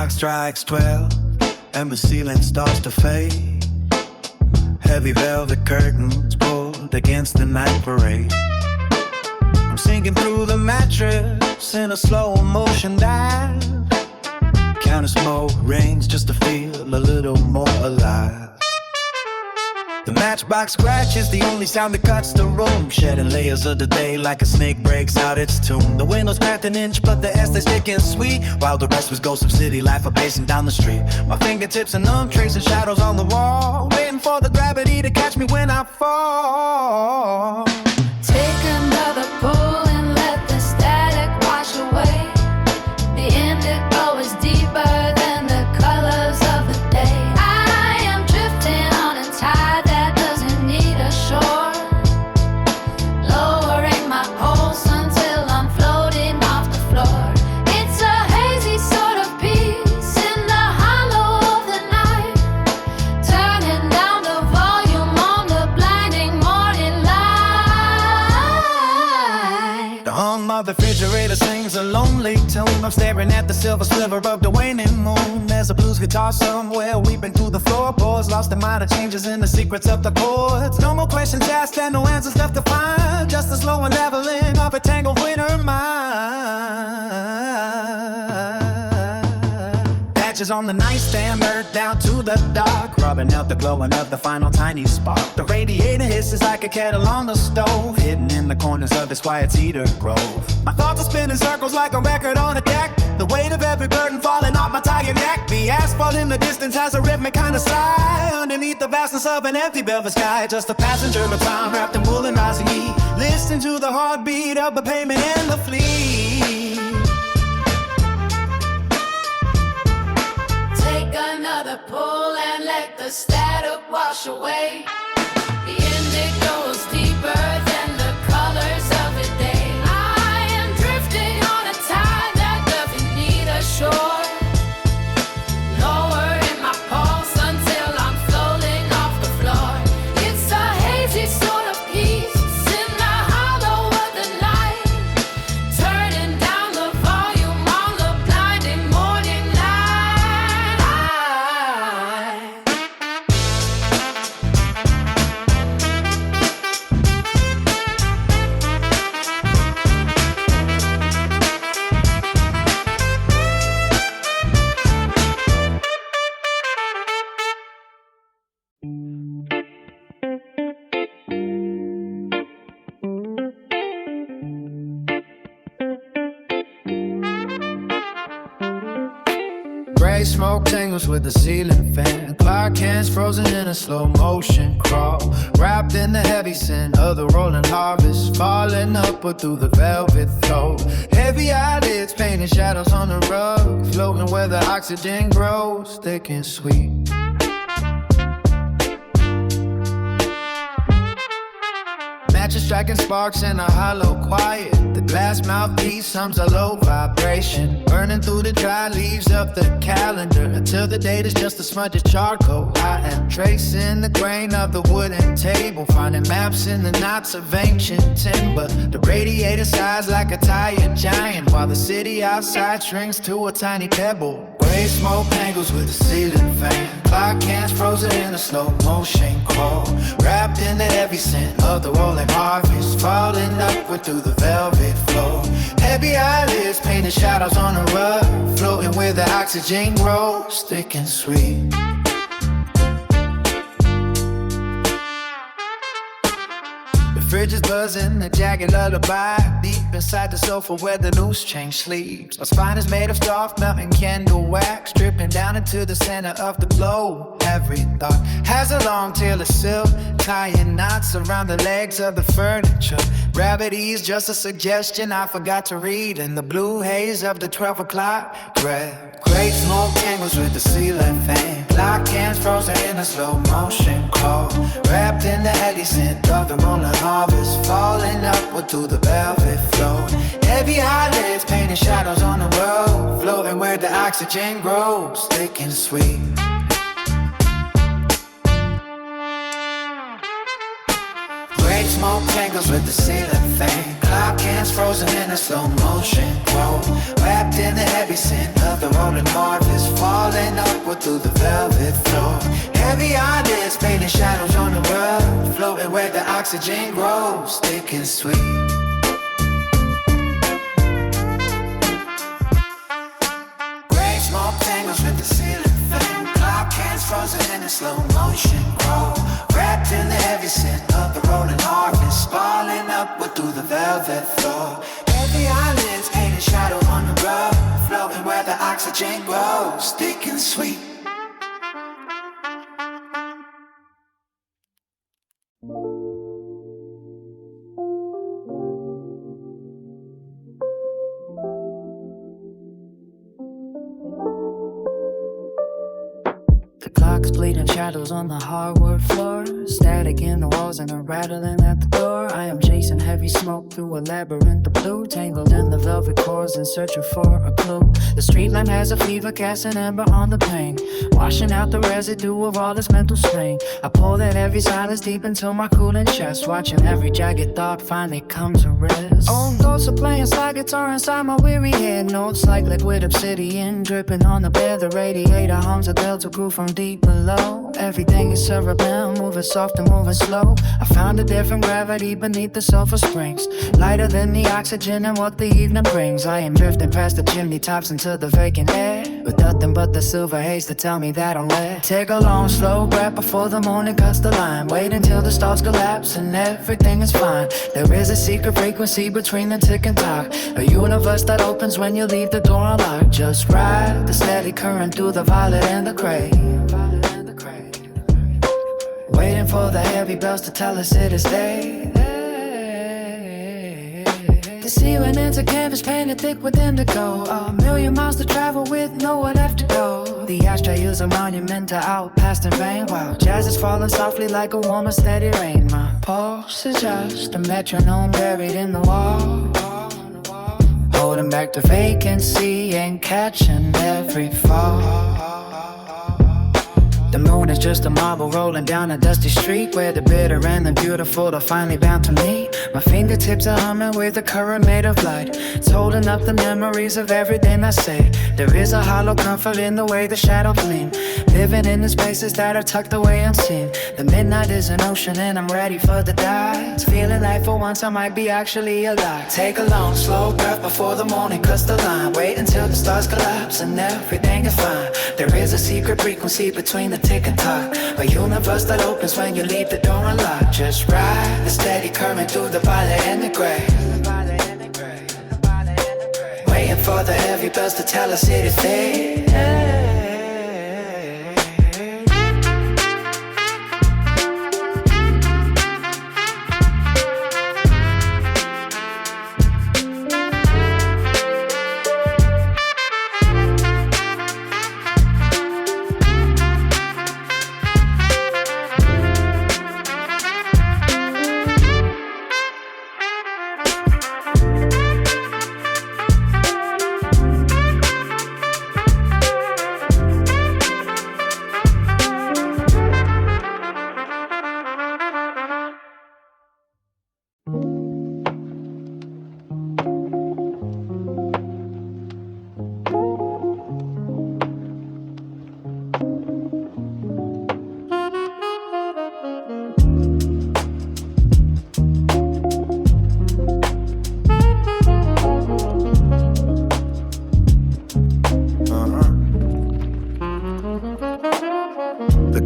clock strikes 12 and the ceiling starts to fade. Heavy velvet curtains pulled against the night parade. I'm sinking through the mattress in a slow motion dive, counting smoke rings just to feel a little more alive. The matchbox scratch is the only sound that cuts the room, shedding layers of the day like a snake breaks out its tomb. The windows cracked an inch, but the air stays thick and sweet, while the rest was ghosts of city life are pacing down the street. My fingertips are numb, tracing shadows on the wall, waiting for the gravity to catch me when I fall. Take another pull and let the static wash away. The indigo is deeper than the colors of the day. I am drifting on a tide that doesn't need a shore, lowering my pulse until I'm floating off the floor. It's a hazy sort of peace in the hollow of the night, turning down the volume on the blinding morning light. The hum of the refrigerator sings a lonely tune. I'm staring at the silver sliver of the waning moon. There's a blues guitar somewhere weeping through the floorboards, lost in minor changes in the secrets of the chords. No more questions asked and no answers left to find, just a slow unraveling of a tangled winter mind. Patches on the nightstand, burnt down to the dark, rubbing out the glowing of the final tiny spark. The radiator hisses like a kettle on the stove, hidden in the corners of this quiet cedar grove. My thoughts are spinning circles like a record on a deck, the weight of every burden falling off my tired neck. The asphalt in the distance has a rhythmic kind of sigh, underneath the vastness of an empty velvet sky. Just a passenger of time wrapped in wool and rising heat, listening to the heartbeat of the pavement and the fleet. Take another pull and let the static wash away. The indigo is deeper than the colors of the day. I am drifting on a tide that doesn't need a shore, lowering my pulse until I'm floating off the floor. It's a hazy sort of peace in the hollow of the night, turning down the volume on the blinding morning light. Gray smoke tangles with the ceiling fan, clock hands frozen in a slow motion crawl, wrapped in the heavy scent of the rolling harvest, falling upward through the velvet flow. Heavy eyelids painting shadows on the rug, floating where the oxygen grows thick and sweet. Matches striking sparks in a hollow quiet. The glass mouthpiece hums a low vibration, burning through the dry leaves of the calendar until the date is just a smudge of charcoal. I am tracing the grain of the wooden table, finding maps in the knots of ancient timber. The radiator sighs like a tired giant, while the city outside shrinks to a tiny pebble. Gray smoke tangles with the ceiling fan, clock hands frozen in a slow motion crawl, wrapped in the heavy scent of the rolling harvest, falling upward through the velvet floor. Heavy eyelids painting shadows on the rug, floating where the oxygen grows thick and sweet. The fridge is buzzing, a jagged lullaby, deep inside the sofa where the loose change sleeps. My spine is made of soft melting candle wax, dripping down into the center of the glow. Every thought has a long tail of silk, tying knots around the legs of the furniture. Gravity's just a suggestion I forgot to read in the blue haze of the 12 o'clock Great smoke tangles with the ceiling fan, clock hands frozen in a slow motion crawl, wrapped in the heady scent of the rolling harvest, falling upward through the velvet floor. Heavy eyelids painting shadows on the world, floating where the oxygen grows thick and sweet. Great smoke tangles with the ceiling fan, clock hands lines frozen in a slow motion glow. Wrapped in the heavy scent of the rolling harvest, falling upward through the velvet floor. Heavy eyelids painting shadows on the rug, floating where the oxygen grows, thick and sweet. Gray smoke tangles with the ceiling fan, clock hands frozen in a slow motion glow. Wrapped in the heavy scent of the rolling harvest, falling upward through the velvet floor. Heavy eyelids painting shadow on the rug, floating where the oxygen grows, thick and sweet. The clock's bleeding shadows on the hardwood floor, static in the walls and a rattling at the door. I am chasing heavy smoke through a labyrinth of blue, tangled in the velvet cords and searching for a clue. The street lamp has a fever, casting amber on the pain, washing out the residue of all this mental strain. I pull that heavy silence deep into my cooling chest, watching every jagged thought finally come to rest. Old ghosts are playing slide guitar inside my weary head, notes like liquid obsidian dripping on the bed. The radiator hums a delta groove from deep below. Everything is cerebellum, moving soft and moving slow. I found a different gravity beneath the sulfur springs, lighter than the oxygen and what the evening brings. I am drifting past the chimney tops into the vacant air, with nothing but the silver haze to tell me that I'm late. Take a long slow breath before the morning cuts the line. Wait until the stars collapse and everything is fine. There is a secret frequency between the tick and tock, a universe that opens when you leave the door unlocked. Just ride the steady current through the violet and the gray, waiting for the heavy bells to tell us it is day. The ceiling into canvas painted thick with indigo, a million miles to travel with nowhere left to go. The ashtray is a monument to out past in vain, while jazz is falling softly like a warm and steady rain. My pulse is just a metronome buried in the wall, holding back the vacancy and catching every fall. The moon is just a marble rolling down a dusty street, where the bitter and the beautiful are finally bound to meet. My fingertips are humming with a current made of light. It's holding up the memories of everything I say. There is a hollow comfort in the way the shadows gleam, living in the spaces that are tucked away unseen. The midnight is an ocean and I'm ready for the dives, feeling like for once I might be actually alive. Take a long slow breath before the morning cuts the line. Wait until the stars collapse and everything is fine. There is a secret frequency between the tick and tock, a universe that opens when you leave the door unlocked. Just ride the steady current through the violet and the gray, waiting for the heavy bells to tell us it is day.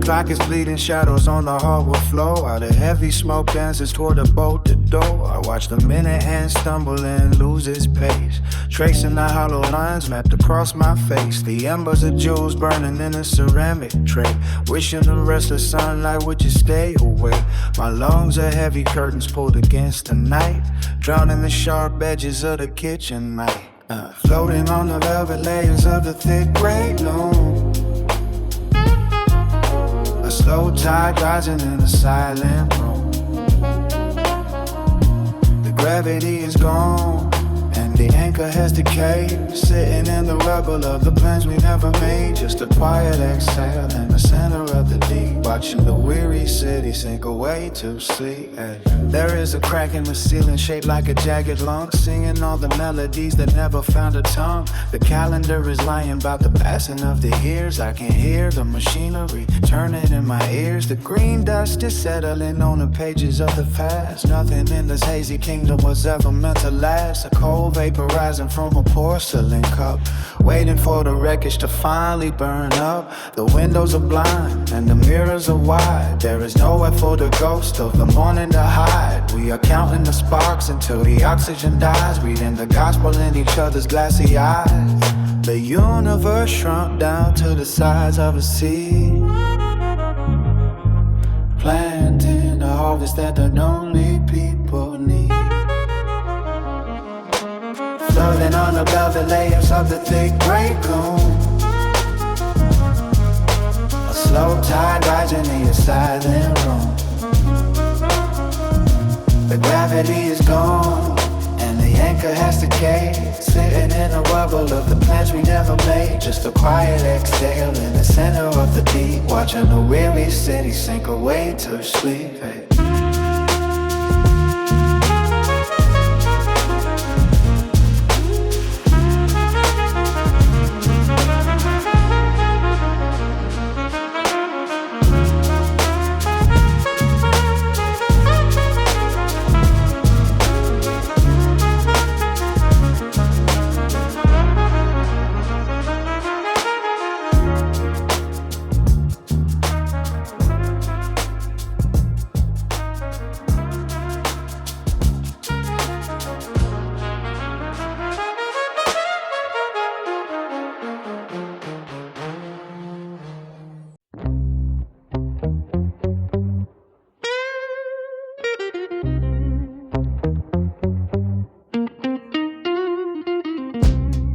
Clock is bleeding shadows on the hardwood floor, while the heavy smoke dances toward the bolted door. I watch the minute hand stumble and lose its pace, tracing the hollow lines mapped across my face. The embers of jewels burning in a ceramic tray, wishing the restless sunlight would just stay away. My lungs are heavy curtains pulled against the night, drowning the sharp edges of the kitchen light. Floating on the velvet layers of the thick gray loom, slow tide rising in a silent room. The gravity is gone and the anchor anchor has decayed, sitting in the rubble of the plans we never made. Just a quiet exhale in the center of the deep, watching the weary city sink away to sleep. There is a crack in the ceiling shaped like a jagged lung, singing all the melodies that never found a tongue. The calendar is lying about the passing of the years. I can hear the machinery turning in my ears. The green dust is settling on the pages of the past. Nothing in this hazy kingdom was ever meant to last. A cold vaporizing from a porcelain cup, waiting for the wreckage to finally burn up. The windows are blind and the mirrors are wide. There is nowhere for the ghost of the morning to hide. We are counting the sparks until the oxygen dies, reading the gospel in each other's glassy eyes. The universe shrunk down to the size of a seed, planting a harvest that the lonely people need. Floating on the velvet layers of the thick gray gloom, a slow tide rising in your silent room. The gravity is gone and the anchor has decayed, sitting in a rubble of the plans we never made. Just a quiet exhale in the center of the deep, watching the weary city sink away to sleep.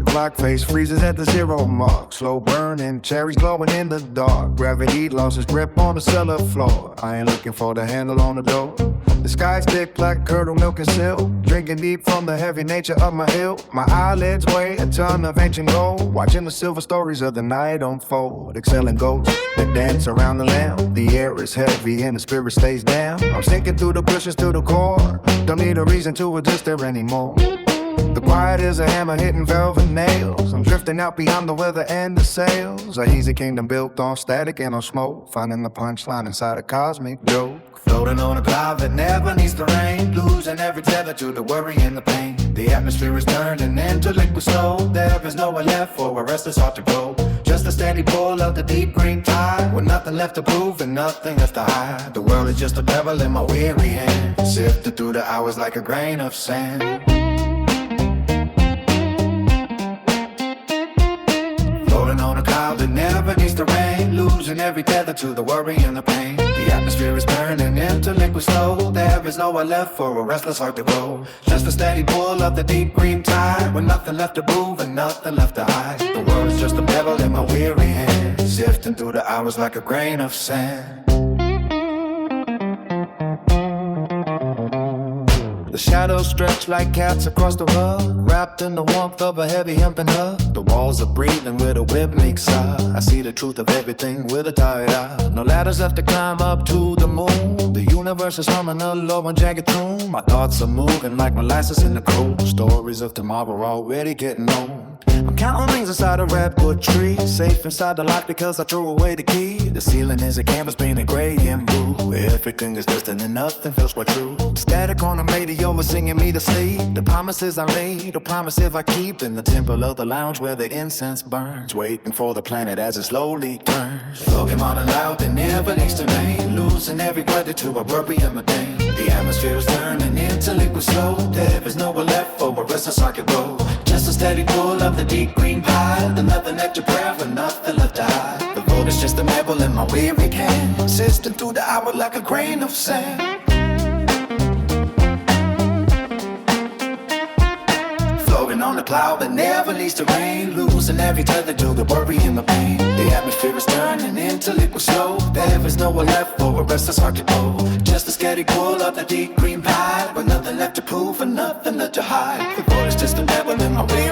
Clock face freezes at the 0 mark. Slow burning, cherries glowing in the dark. Gravity lost its grip on the cellar floor. I ain't looking for the handle on the door. The sky's thick like curdle, milk and silk. Drinking deep from the heavy nature of my hill. My eyelids weigh a ton of ancient gold. Watching the silver stories of the night unfold. Excelling ghosts that dance around the lamp. The air is heavy and the spirit stays down. I'm sinking through the bushes to the core. Don't need a reason to exist there anymore. The quiet is a hammer hitting velvet nails. I'm drifting out beyond the weather and the sails. A hazy kingdom built on static and on smoke, finding the punchline inside a cosmic joke. Floating on a cloud that never needs to rain, losing every tether to the worry and the pain. The atmosphere is turning into liquid snow. There is nowhere left for a restless heart to go. Just a steady pull of the deep green tide, with nothing left to prove and nothing left to hide. The world is just a pebble in my weary hand, sifted through the hours like a grain of sand. Floating on a cloud that never needs to rain, losing every tether to the worry and the pain. The atmosphere is turning into liquid snow. There is nowhere left for a restless heart to go. Just a steady pull of the deep green tide, with nothing left to prove and nothing left to hide. The world is just a pebble in my weary hand, sifting through the hours like a grain of sand. The shadows stretch like cats across the rug, wrapped in the warmth of a heavy hempen hug. The walls are breathing with a rhythmic sigh. I see the truth of everything with a tired eye. No ladders left to climb up to the moon. The universe is humming a low and jagged tune. My thoughts are moving like molasses in the cold. Stories of tomorrow are already getting old. I'm counting rings inside a redwood tree, safe inside the lock because I threw away the key. The ceiling is a canvas painted gray and blue. Everything is distant and nothing feels quite true. Static on the radio is singing me to sleep. The promises I made, the promise if I keep. In the temple of the lounge where the incense burns, waiting for the planet as it slowly turns. Floating on a loud that never needs to rain, losing every breath to a worry and my pain. The atmosphere is turning into liquid snow. There is nowhere left for a restless heart to go. Just a steady pull of the deep green pile, and nothing left to prayer and nothing left to hide. The road is just a pebble in my weary can, sifting through the hour like a grain of sand. Floating on a cloud that never needs to rain, losing every tether to the worry and the pain. The atmosphere is turning into liquid snow. There is nowhere left for a restless heart to go. Just a steady pull of the deep green pile, with nothing left to prove and nothing left to hide. The road is just a pebble in my way.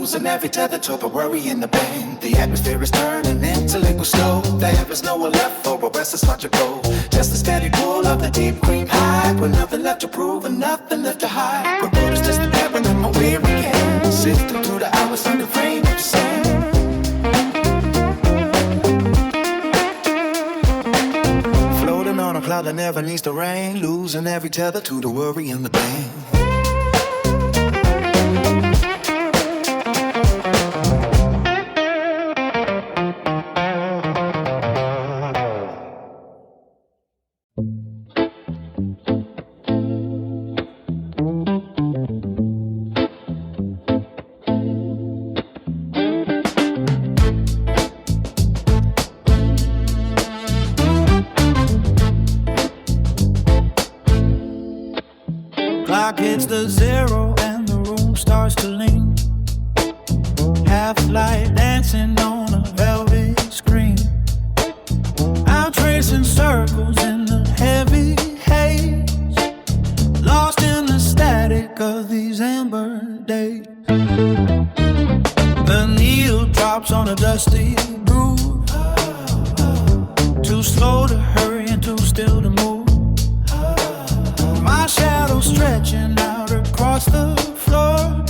losing every tether to the worry and the pain. The atmosphere is turning into liquid snow. There is nowhere left for a restless heart to go. Just a steady pull of the deep green high, with nothing left to prove and nothing left to hide. Reporters just preparing in my weary hands, sifting through the hours under rain of sand. Floating on a cloud that never needs to rain, losing every tether to the worry and the pain. Clock hits the zero and the room starts to lean. Half light dancing on a velvet screen. I'm tracing circles in the heavy haze, lost in the static of these amber days. The needle drops on a dusty groove, too slow to hurry and too still to move. My shadow stretching out across the floor.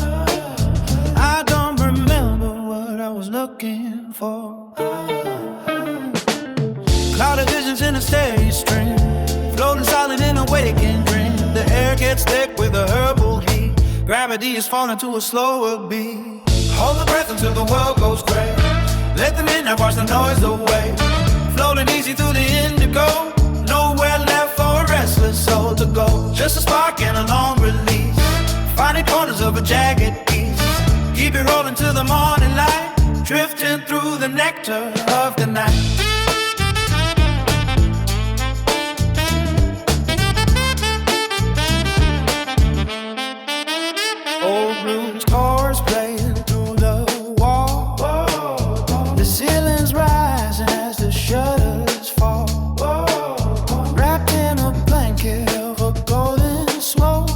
I don't remember what I was looking for. Clouded visions in a steady stream, floating silent in a waking dream. The air gets thick with a herbal heat. Gravity is falling to a slower beat. Hold the breath until the world goes gray. Let the midnight wash the noise away. Floating easy through the indigo. Nowhere left for a restless soul to go. Just a spark and a long release. Finding corners of a jagged piece. Keep it rolling till the morning light. Drifting through the nectar of the night. Old blues chords playing through the wall. The ceiling's rising as the shutters fall. Wrapped in a blanket of a golden smoke.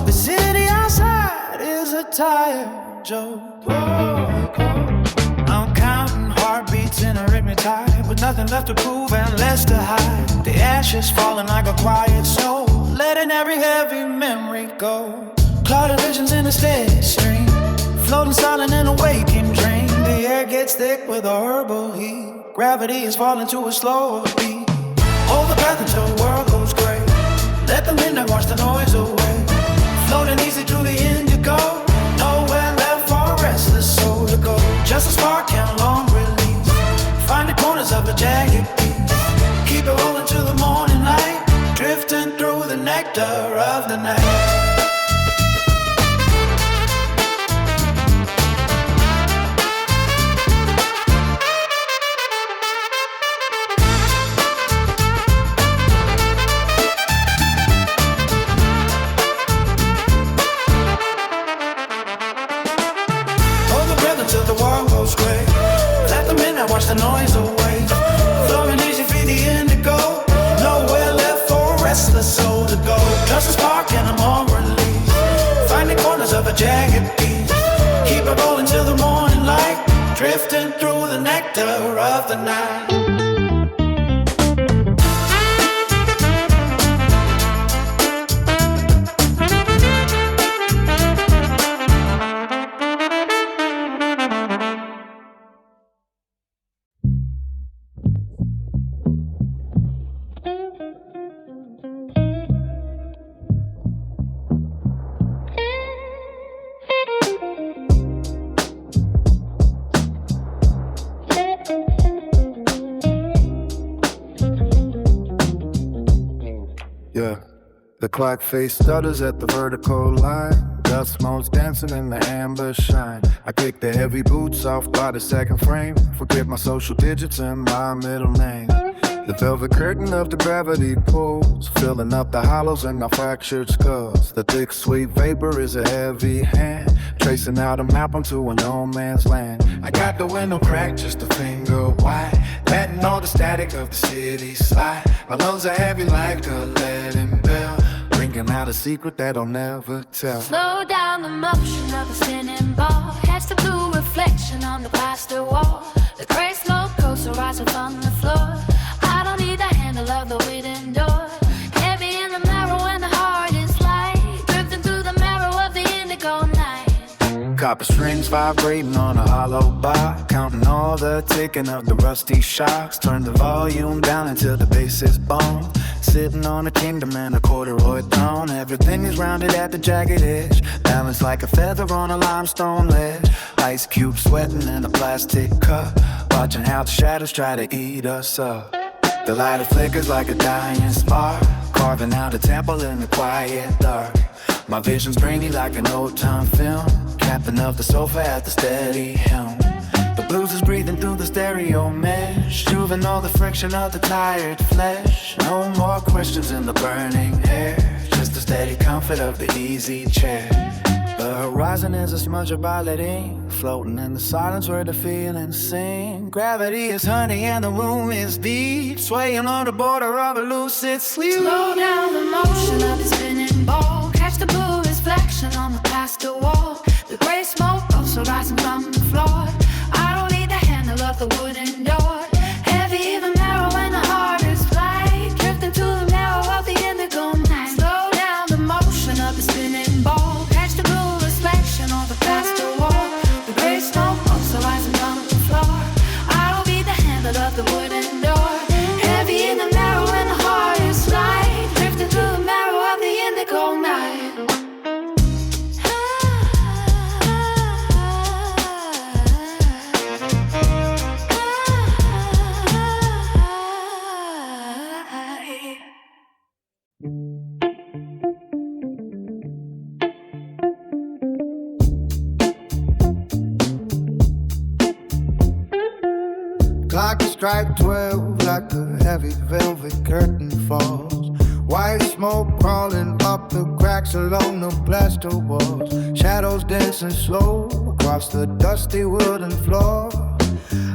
The city outside is a tired joke. I'm counting heartbeats in a rhythmic tide, with nothing left to prove and less to hide. The ashes falling like a quiet snow, letting every heavy memory go. Clouded visions in a steady stream, floating silent in a waking dream. The air gets thick with a herbal heat. Gravity is falling to a slower beat. Hold the breath until the world goes gray. Let the midnight wash the noise away. Floating easy through the indigo. Nowhere left for a restless soul to go. Just a spark and a long release. Find the corners of a jagged piece. Keep it rolling till the morning light. Drifting through the nectar of the night. Wash the noise away. Flowing easy for the indigo. Nowhere left for a restless soul to go. Just a spark and a long release. Finding corners of a jagged piece. Keep it rolling till the morning light. Drifting through the nectar of the night. The clock face stutters at the vertical line. Dust motes dancing in the amber shine. I kick the heavy boots off by the second frame. Forget my social digits and my middle name. The velvet curtain of the gravity pulls, filling up the hollows in our fractured skulls. The thick sweet vapor is a heavy hand, tracing out a map onto a no man's land. I got the window cracked just a finger wide, letting all the static of the city slide. My lungs are heavy like a leaden bell, ringing working out a secret that I'll never tell. Slow down the motion of the spinning ball. Catch the blue reflection on the plaster wall. The gray smoke coaster rising from the floor. I don't need the handle of the wooden door. Heavy in the marrow and the heart is light. Drifting through the marrow of the indigo night. Copper strings vibrating on a hollow bar. Counting all the ticking of the rusty shocks. Turn the volume down until the bass is bone. Sitting on a kingdom and a corduroy throne. Everything is rounded at the jagged edge. Balanced like a feather on a limestone ledge. Ice cube sweating in a plastic cup. Watching how the shadows try to eat us up. The lighter flickers like a dying spark. Carving out a temple in the quiet dark. My vision's grainy like an old-time film. Captain of the sofa at the steady helm. The blues is breathing through the stereo mesh. Moving all the friction of the tired flesh. No more questions in the burning air. Just the steady comfort of the easy chair. The horizon is a smudge of violet ink, floating in the silence where the feelings sing. Gravity is honey and the room is deep, swaying on the border of a lucid sleep. Slow down the motion of the spinning ball. Catch the blue reflection on the plaster wall. The gray smoke also rising from the floor. I don't need the handle of the wooden door. Heavy in the marrow and the heart is light. Drifting through the marrow of the indigo night. Slow down the motion of the spinning ball. Catch the blue reflection on the plaster wall. The gray smoke also rising from the floor. I don't need the handle of the wooden door. Heavy in the marrow and the heart is light. Drifting through the marrow of the indigo night. Clock is strike 12 like a heavy velvet curtain falls. White smoke crawling up the cracks along the plaster walls. Shadows dancing slow across the dusty wooden floor.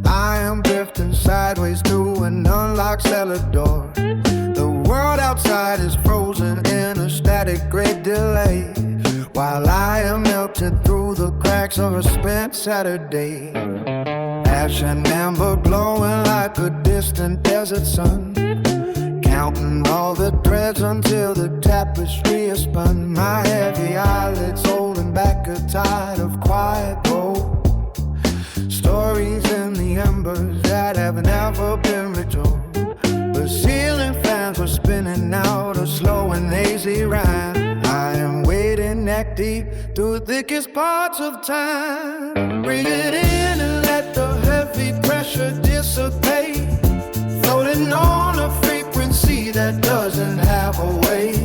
I am drifting sideways through an unlocked cellar door. The world outside is frozen in a static great delay, while I am melted through the cracks of a spent Saturday. Ash and amber glowing like a distant desert sun. Counting all the threads until the tapestry is spun. My heavy eyelids holding back a tide of quiet gold. Stories in the embers that have never been retold. The ceiling fans were spinning out a slow and hazy rhyme. I am wading neck deep through the thickest parts of time. Bring it in and let the heavy pressure dissipate. Floating on a frequency that doesn't have a weight.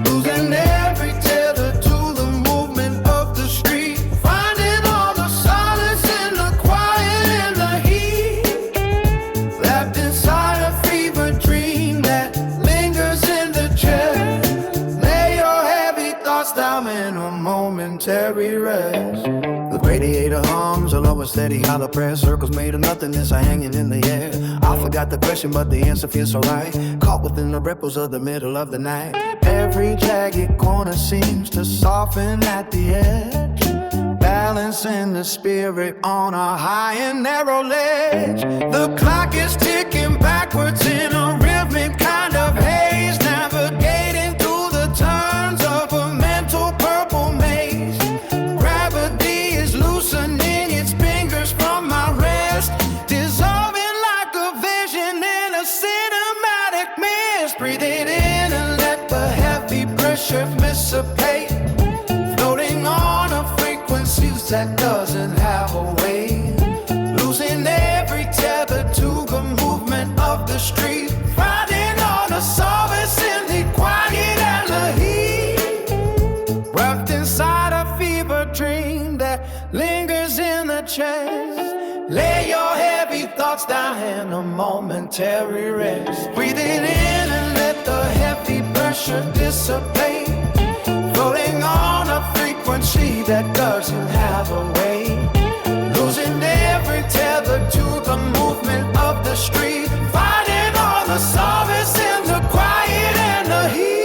Losing every tether to the movement of the street. Finding all the solace in the quiet and the heat. Wrapped inside a fever dream that lingers in the chest. Lay your heavy thoughts down in a momentary rest. The radiator hums, a low and steady hollow prayer. Circles made of nothingness are hanging in the air. I forgot the question, but the answer feels so right. Caught within the ripples of the middle of the night. Every jagged corner seems to soften at the edge. Balancing the spirit on a high and narrow ledge. The clock is ticking backwards in a rhythmic kind of haze. Navigating through the turns of a mental purple maze. Gravity is loosening its fingers from my wrist. Dissolving like a vision in a cinematic mist. Breathe it in and let the heavy pressure dissipate. Floating on a frequency that doesn't have a weight. Losing every tether to the movement of the street. Finding all the solace in the quiet and the heat. Wrapped inside a fever dream that lingers in the chest. Lay your heavy thoughts down in a momentary rest. Breathe it in and let the heavy pressure dissipate. Floating on a frequency that doesn't have a weight. Losing every tether to the movement of the street. Finding all the solace in the quiet and the heat.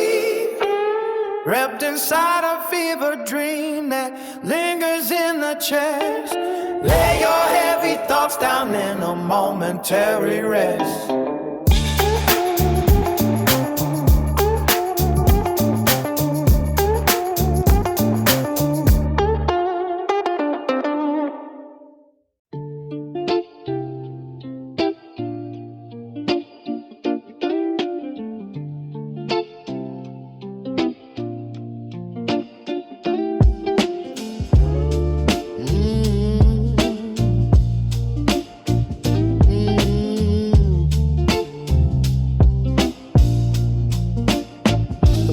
wrapped inside a fever dream that lingers in the chest. Lay your heavy thoughts down in a momentary rest.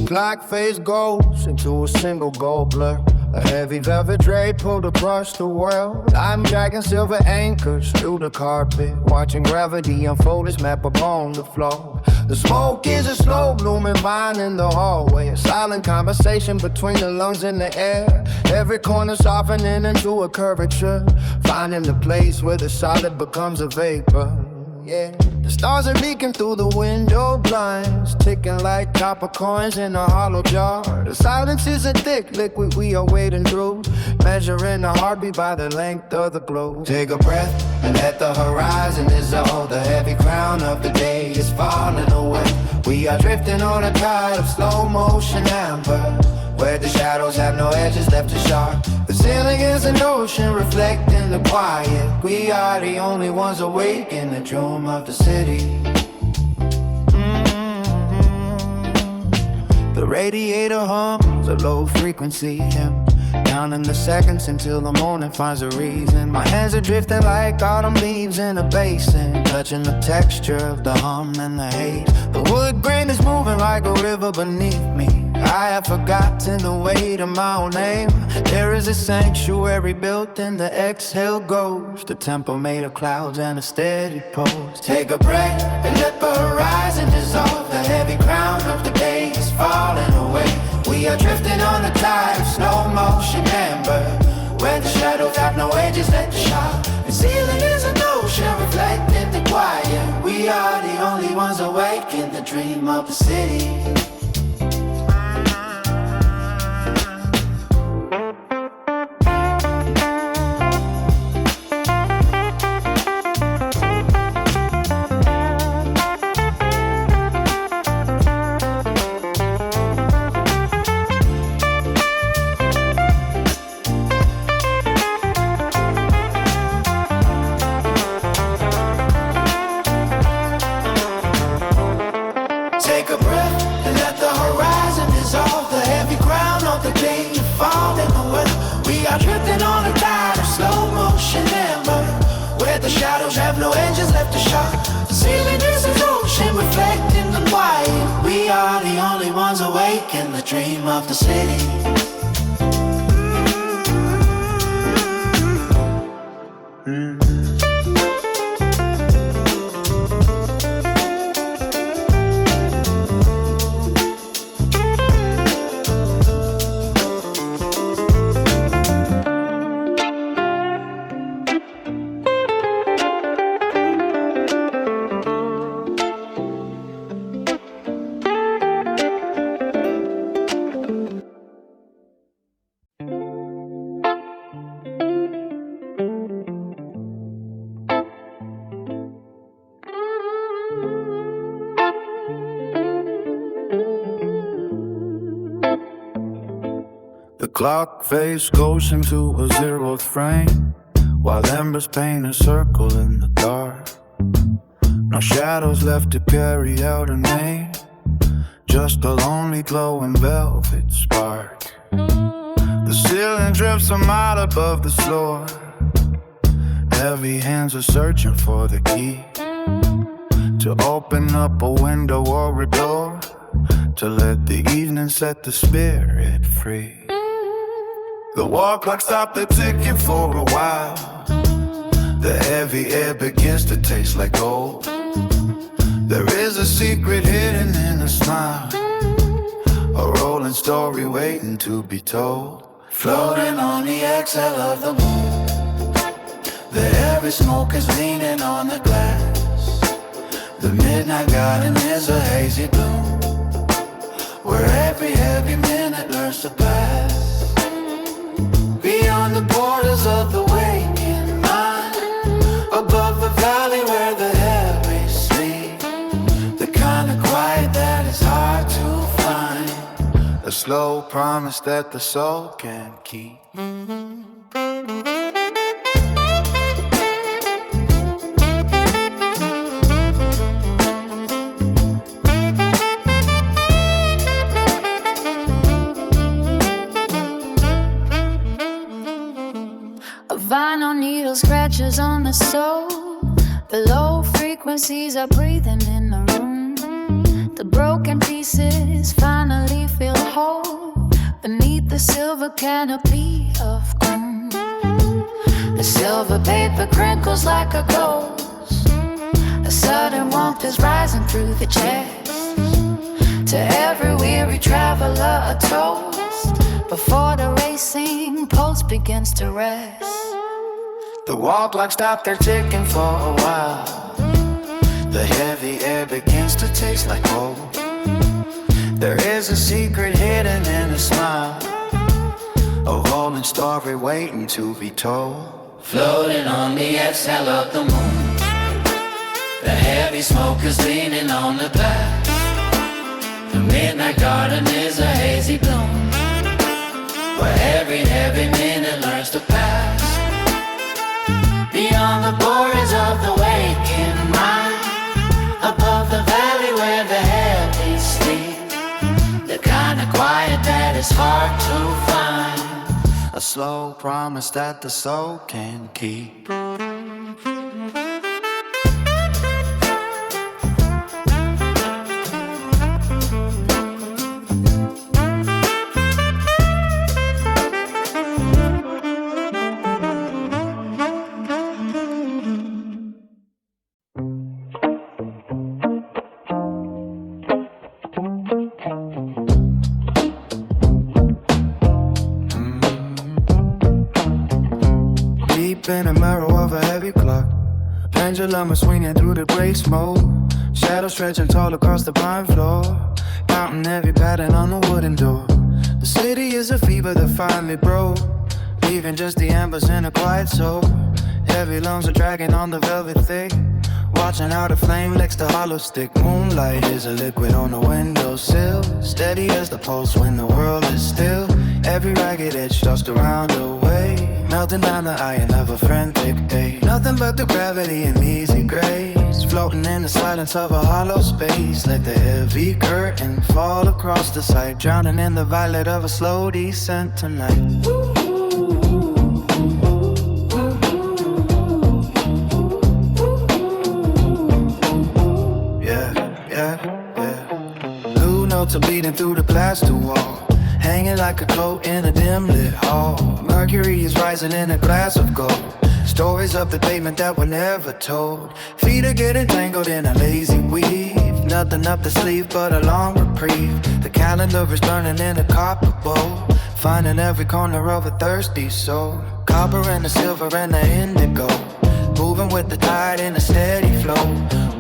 Black face goes into a single gold blur. A heavy velvet drape pulled across the world. I'm dragging silver anchors through the carpet, watching gravity unfold its map upon the floor. The smoke is a slow blooming vine in the hallway, a silent conversation between the lungs and the air. Every corner softening into a curvature, finding the place where the solid becomes a vapor. Yeah, the stars are leaking through the window blinds, ticking like copper coins in a hollow jar. The silence is a thick liquid we are wading through, measuring the heartbeat by the length of the globe. Take a breath and let the horizon dissolve. The heavy crown of the day is falling away. We are drifting on a tide of slow motion amber, where the shadows have no edges left to sharp. The ceiling is an ocean reflecting the quiet. We are the only ones awake in the drum of the city. The radiator hums a low frequency hymn, counting the seconds until the morning finds a reason. My hands are drifting like autumn leaves in a basin, touching the texture of the hum and the haze. The wood grain is moving like a river beneath me. I have forgotten the weight of my own name. There is a sanctuary built in the exhale ghost, the temple made of clouds and a steady pose. Take a breath and let the horizon dissolve. The heavy crown of the day is falling away. We are drifting on a tide of slow motion amber, where the shadows have no edges left to shine. The ceiling is an ocean reflecting the quiet. We are the only ones awake in the dream of the city. In the dream of the city. The clock face goes into a zeroth frame, while embers paint a circle in the dark. No shadows left to carry out a name, just a lonely glowing velvet spark. The ceiling drifts a mile above the floor. Heavy hands are searching for the key to open up a window or a door, to let the evening set the spirit free. The wall clock stopped the ticking for a while. The heavy air begins to taste like gold. There is a secret hidden in a smile, a rolling story waiting to be told. Floating on the exhale of the moon, the heavy smoke is leaning on the glass. The midnight garden is a hazy bloom, where every heavy minute slow promise that the soul can keep. A vinyl needle scratches on the soul. The low frequencies are breathing in the room. The broken pieces finally feel whole beneath the silver canopy of gloom. The silver paper crinkles like a ghost. A sudden warmth is rising through the chest. To every weary traveler a toast before the racing pulse begins to rest. The wall clock stopped there ticking for a while. The heavy air begins to taste like coal. There is a secret hidden in a smile, a rolling story waiting to be told. Floating on the exhale of the moon, the heavy smoke is leaning on the past. The midnight garden is a hazy bloom, where every minute learns to pass. Beyond the borders of the waking mind, above the valley where the heavy sleep, the kind of quiet that is hard to find. A slow promise that the soul can keep. In a mirror of a heavy clock, pendulum is swinging through the gray smoke. Shadows stretching tall across the pine floor, counting every pattern on the wooden door. The city is a fever that finally broke, leaving just the embers in a quiet soul. Heavy lungs are dragging on the velvet thick, watching how the flame licks the hollow stick. Moonlight is a liquid on the windowsill, steady as the pulse when the world is still. Every ragged edge tossed around away, melting down the iron of a frantic day. Nothing but the gravity and easy grace, floating in the silence of a hollow space. Let the heavy curtain fall across the sight, drowning in the violet of a slow descent tonight. Blue notes are bleeding through the plaster wall, hanging like a coat in a dim lit hall. Mercury is rising in a glass of gold, stories of the pavement that were never told. Feet are getting tangled in a lazy weave, nothing up the sleeve but a long reprieve. The calendar is burning in a copper bowl, finding every corner of a thirsty soul. Copper and the silver and the indigo, moving with the tide in a steady flow.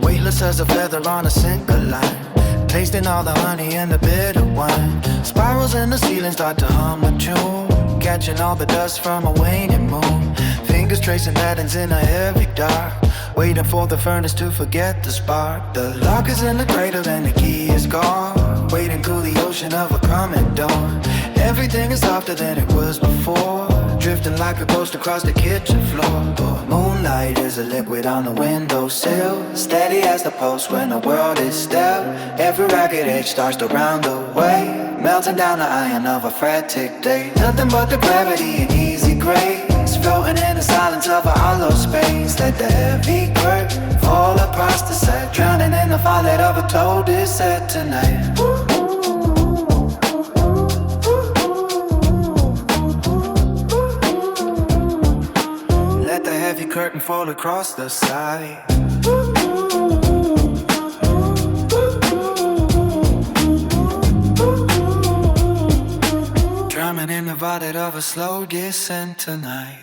Weightless as a feather on a sinker line, tasting all the honey and the bitter wine. Spirals in the ceiling start to hum a tune, catching all the dust from a waning moon. Fingers tracing patterns in a heavy dark, waiting for the furnace to forget the spark. The lock is in the cradle and the key is gone, waiting cool the ocean of a coming dawn. Everything is softer than it was before, drifting like a ghost across the kitchen floor. Moonlight is a liquid on the windowsill, steady as the pulse when the world is still. Every ragged edge starts to round away, melting down the iron of a frantic day. Nothing but the gravity and easy grace, floating in the silence of a hollow space. Let the heavy curtain fall across the set, drowning in the violet of a told descent tonight. Let the heavy curtain fall across the side. Drumming in the violet of a slow descent tonight.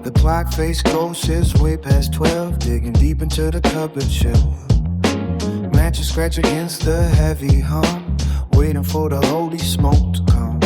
The black-faced ghost is way past 12, digging deep into the cupboard shelf. Matches scratch against the heavy hum, waiting for the holy smoke to come.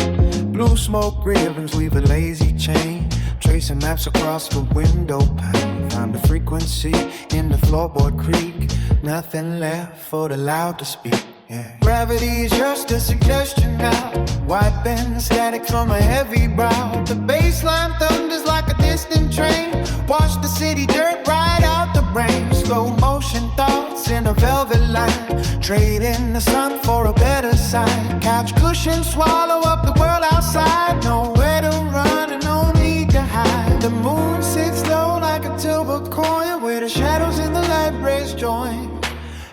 Blue smoke ribbons weave a lazy chain, tracing maps across the window pane. Find the frequency in the floorboard creak. Nothing left for the loud to speak. Yeah. Gravity is just a suggestion now, wiping the static from a heavy brow. The baseline thunders like a distant train. Wash the city dirt right out the brain. Slow motion thoughts in a velvet line, trading the sun for a better side. Couch cushions swallow up the world outside. Nowhere to run and no need to hide. The moon sits low like a silver coin, where the shadows and the light rays join.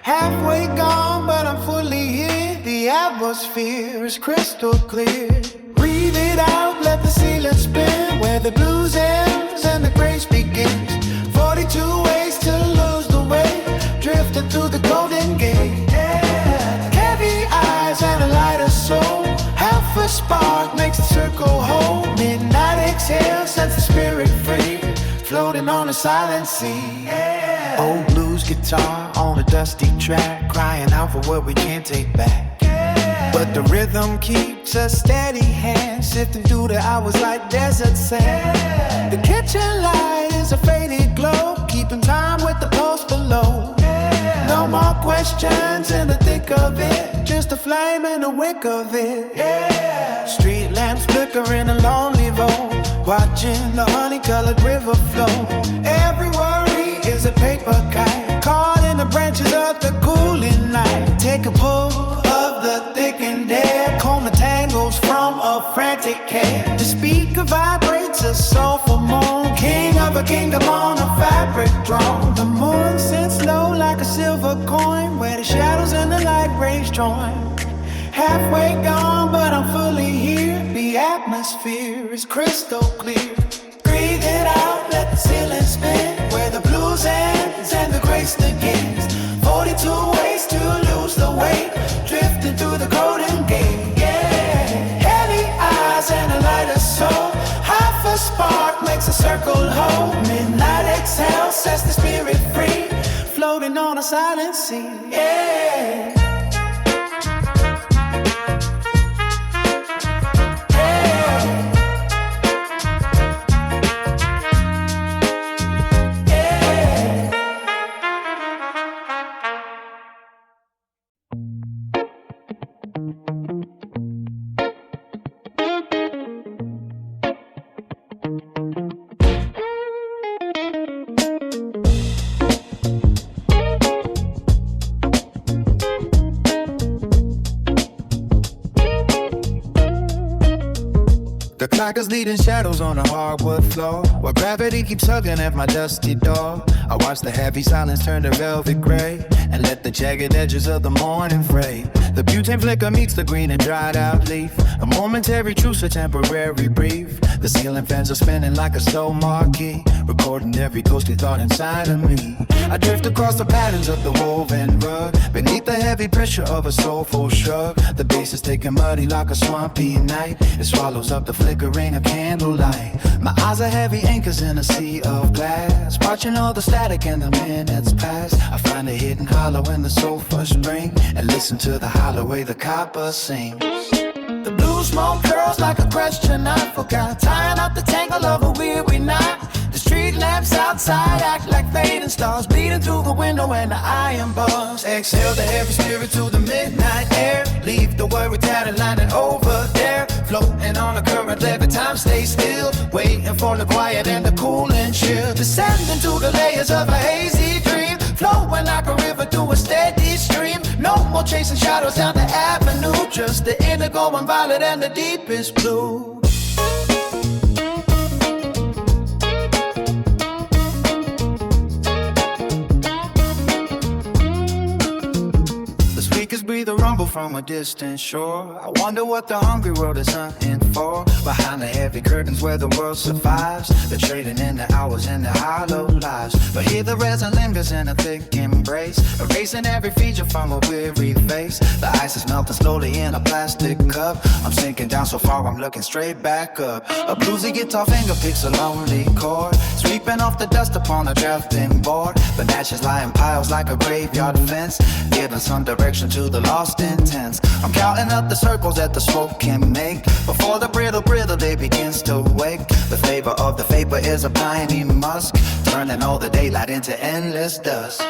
Halfway gone, but I'm fully here. The atmosphere is crystal clear. Breathe it out, let the ceiling spin, where the blues ends and the grace begins. 42 ways to lose the way, drifting through the golden gate. Yeah. Heavy eyes and a lighter soul, half a spark makes the circle whole. Midnight exhale sets the spirit free, floating on a silent sea. Yeah. Old blues guitar on a dusty track, crying out for what we can't take back. Yeah. But the rhythm keeps a steady hand, sifting through the hours like desert sand. Yeah. The kitchen light is a faded glow, keeping time with the pulse below. Yeah. No more questions in the thick of it, just a flame and a wick of it. Yeah. Street lamps flicker in a lonely road, watching the honey-colored river flow. Every worry is a paper kite, caught in the branches of the cooling night. Take a pull of the thickened air, comb the tangles from a frantic care. The speaker vibrates a soulful moan, king of a kingdom on a fabric throne. The moon sits low like a silver coin, where the shadows and the light rays join. Halfway gone, but I'm fully here. The atmosphere is crystal clear. Breathe it out, let the ceiling spin, where the blues ends and the grace begins. 42 ways to lose the weight, drifting through the golden gate. Yeah. Heavy eyes and a lighter soul, half a spark makes a circle whole. Midnight exhale sets the spirit free, floating on a silent sea. Yeah. The clock is leading shadows on the hardwood floor, while gravity keeps tugging at my dusty door. I watch the heavy silence turn to velvet gray, and let the jagged edges of the morning fray. The butane flicker meets the green and dried out leaf, a momentary truce, a temporary brief. The ceiling fans are spinning like a slow marquee, recording every ghostly thought inside of me. I drift across the patterns of the woven rug, beneath the heavy pressure of a soulful shrug. The bass is taking muddy like a swampy night, it swallows up the flickering of candlelight. My eyes are heavy anchors in a sea of glass, watching all the static and the minutes pass. I find a hidden hollow in the sofa spring, and listen to the hollow way the copper sings. The blue smoke curls like a question I forgot, tying up the tangle of a weary knot. The street lamps outside act like fading stars, bleeding through the window and the iron bars. Exhale the heavy spirit to the midnight air, leave the worry tattered lining over there. Floating on a current, every time stay still, waiting for the quiet and the cool and chill. Descending to the layers of a hazy dream, flowing like a river through a steady stream. No more chasing shadows down the avenue, just the indigo and violet and the deepest blue. Breathe a rumble from a distant shore. I wonder what the hungry world is hunting for, behind the heavy curtains where the world survives, the trading in the hours and the hollow lives. But here the resin lingers in a thick embrace, erasing every feature from a weary face. The ice is melting slowly in a plastic cup, I'm sinking down so far I'm looking straight back up. A bluesy guitar finger picks a lonely chord, sweeping off the dust upon a drafting board. The matches lie in piles like a graveyard fence, giving some direction to the lost lost intense. I'm counting up the circles that the smoke can make. Before the brittle day begins to wake. The flavor of the vapor is a piney musk, turning all the daylight into endless dust.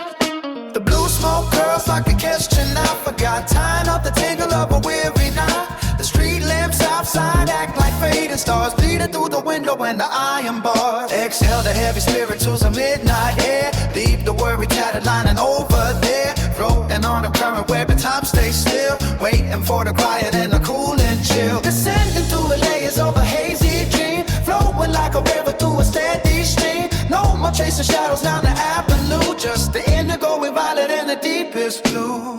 The blue smoke curls like a question I forgot, tying up the tangle of a weary night. The street lamps outside act like fading stars, bleeding through the window and the iron bars. Exhale the heavy spirituals of midnight air, leave the worry tattered lining over there. Floating on a current where the time stays still, waiting for the quiet and the cool and chill. Descending through the layers of a hazy dream, flowing like a river through a steady stream. No more chasing shadows down the avenue, just the indigo and violet and the deepest blue.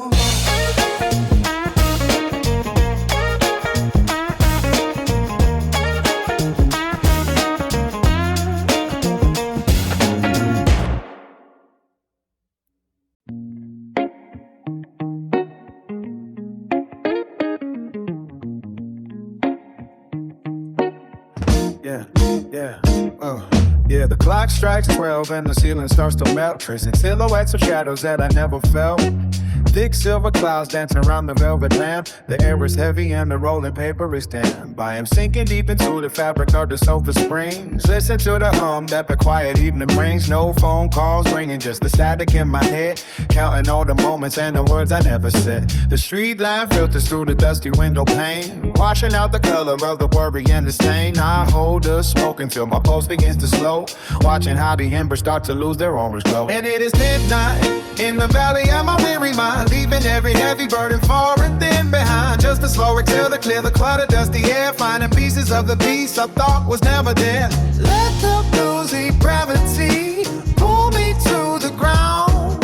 Yeah, the clock strikes 12 and the ceiling starts to melt, tracing silhouettes of shadows that I never felt. Thick silver clouds dancing around the velvet lamp. The air is heavy and the rolling paper is damp. I am sinking deep into the fabric of the sofa springs. Listen to the hum that the quiet evening brings. No phone calls ringing, just the static in my head. Counting all the moments and the words I never said. The street lamp filters through the dusty window pane, washing out the color of the worry and the stain. I hold the smoke until my pulse begins to slow, watching how the embers start to lose their orange glow. And it is midnight in the valley of my weary mind, leaving every heavy burden far and thin behind. Just a slow exhale to clear the clutter, dusty air, finding pieces of the peace I thought was never there. Let the bluesy gravity pull me to the ground,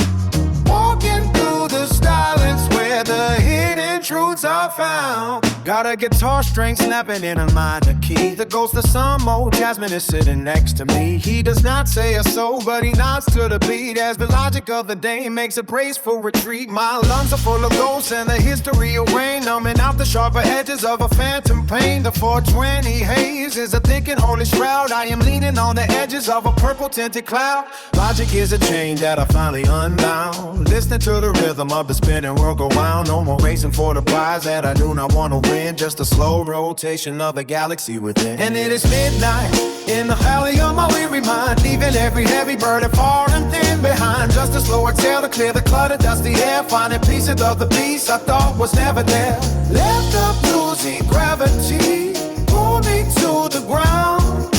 walking through the silence where the hidden truths are found. Got a guitar string snapping in a minor key. The ghost of some old Jasmine is sitting next to me. He does not say a soul, but he nods to the beat as the logic of the day makes a praiseful retreat. My lungs are full of ghosts and the history of rain, numbing out the sharper edges of a phantom pain. The 420 haze is a thick and holy shroud. I am leaning on the edges of a purple tinted cloud. Logic is a chain that I finally unbound, listening to the rhythm of the spinning world go round. No more racing for the prize that I do not want to win, just a slow rotation of the galaxy within. And it is midnight in the valley of my weary mind, leaving every heavy burden far and thin behind. Just a slow exhale to clear the clutter, dusty air, finding pieces of the peace I thought was never there. Let the bluesy gravity pull me to the ground,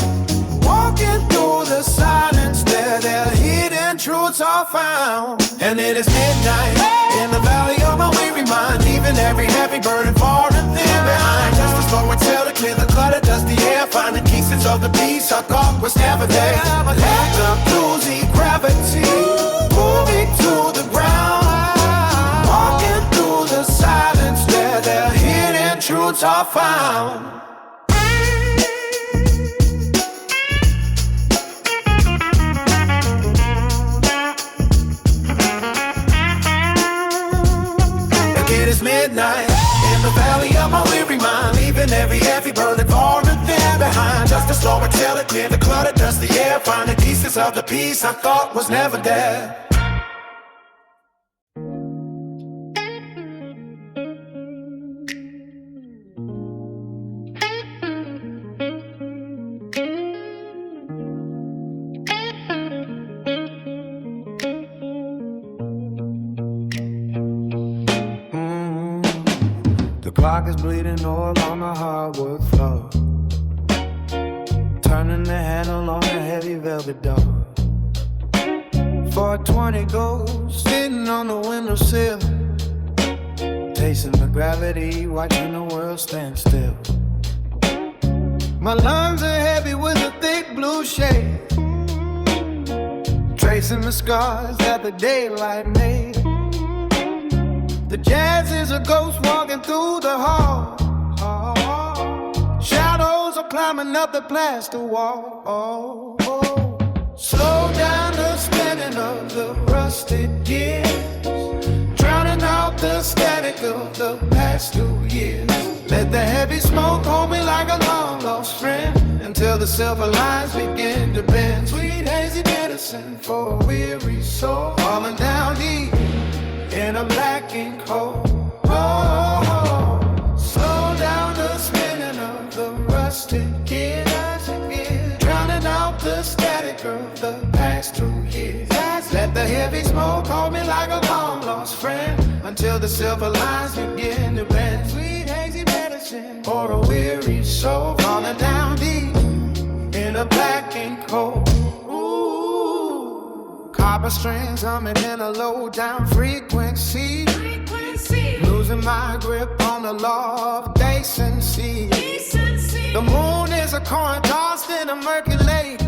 walking through the silence there, their hidden truths are found. And it is midnight in the valley of my weary mind, leaving every heavy burden far and thin behind. Just a slow exhale to clear the clutter, dusty air, finding pieces of the peace I thought was never there. Let the bluesy gravity pull me to the ground, walking through the silence where their hidden truths are found. Midnight in the valley of my weary mind, leaving every heavy burden far and thin behind. Just a slow exhale to clear the clutter, dusty air, finding pieces of the peace I thought was never there. The clock is bleeding oil on the hardwood floor, turning the handle on the heavy velvet door. 420 goes sitting on the windowsill, tasting the gravity, watching the world stand still. My lungs are heavy with a thick blue shade, tracing the scars that the daylight made. The jazz is a ghost walking through the hall. Shadows are climbing up the plaster wall. Slow down the spinning of the rusted gears, drowning out the static of the past 2 years. Let the heavy smoke hold me like a long lost friend, until the silver lines begin to bend. Sweet hazy medicine for a weary soul, falling down deep in a black ink hole. the static of the past 2 years. Let the heavy smoke hold me like a long lost friend until the silver lines begin to bend. Sweet hazy medicine for a weary soul falling down deep in a black and cold. Ooh, copper strings humming in a low down frequency. Losing my grip on the law of decency. The moon is a coin tossed in a murky lake,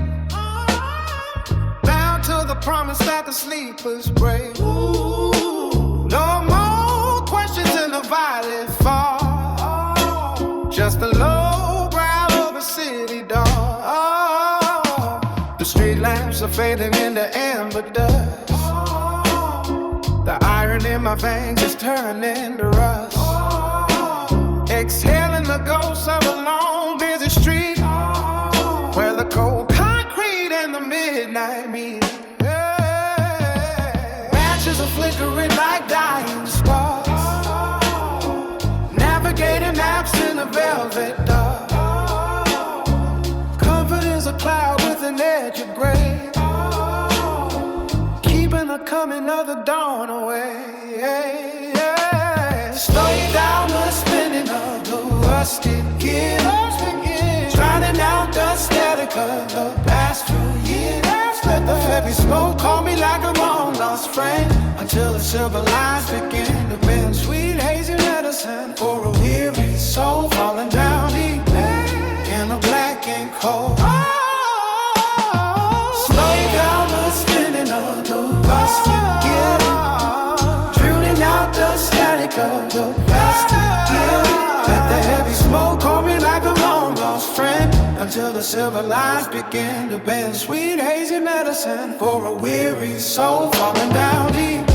bound to the promise that the sleepers break. Ooh, no more questions in the violet fall, just the low brow of a city dog. The street lamps are fading into amber dust. The iron in my veins is turning to rust. Exhaling the ghosts of a long busy street, where the cold concrete and the midnight meet. Matches are flickering like dying sparks, navigating maps in the velvet dark. Comfort is a cloud with an edge of gray, keeping the coming of the dawn away. Slow down the spinning of the rusted gears, drowning out the static of the past 2 years. Let the heavy smoke call me like a long lost friend until the silver lines begin to bend. Sweet hazy medicine for a weary soul falling down deep in a black and cold. Slow down the spinning of the rusted gears, drowning out the static of the past 2 years. Let the heavy smoke call me like a long lost friend until the silver lines begin to bend. Sweet hazy medicine for a weary soul falling down deep.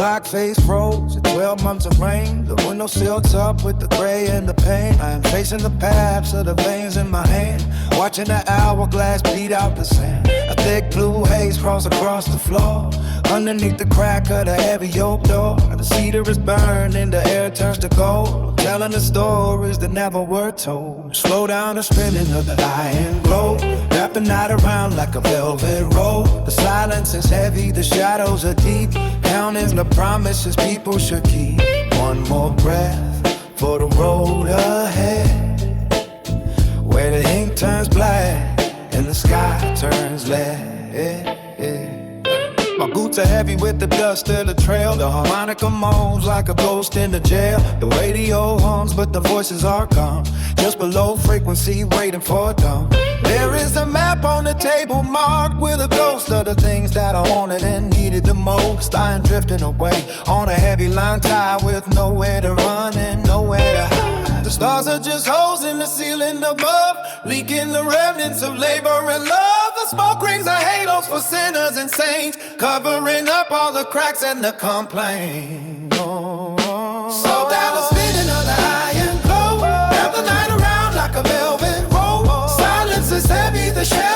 Clock face froze at 12 months of rain. The window silts up with the gray and the pain. I am facing the paths of the veins in my hand, watching the hourglass bleed out the sand. A thick blue haze crawls across the floor, underneath the crack of the heavy oak door. The cedar is burned and the air turns to gold, telling the stories that never were told. Slow down the spinning of the iron glow, wrap the night around like a velvet rope. The silence is heavy, the shadows are deep, counting the promises people should keep. One more breath for the road ahead, where the ink turns black and the sky turns lead. My boots are heavy with the dust of the trail. The harmonica moans like a ghost in the jail. The radio hums but the voices are gone, just below frequency waiting for a dawn. There is a map on the table marked with a ghost of the things that I wanted and needed the most. I am drifting away on a heavy line tied with nowhere to run and nowhere to hide. The stars are just holes in the ceiling above, leaking the remnants of labor and love. The smoke rings are halos for sinners and saints, covering up all the cracks and the complaints. Slow down the spinning of the iron glow, wrap the night around like a velvet rope. Silence is heavy, the shadow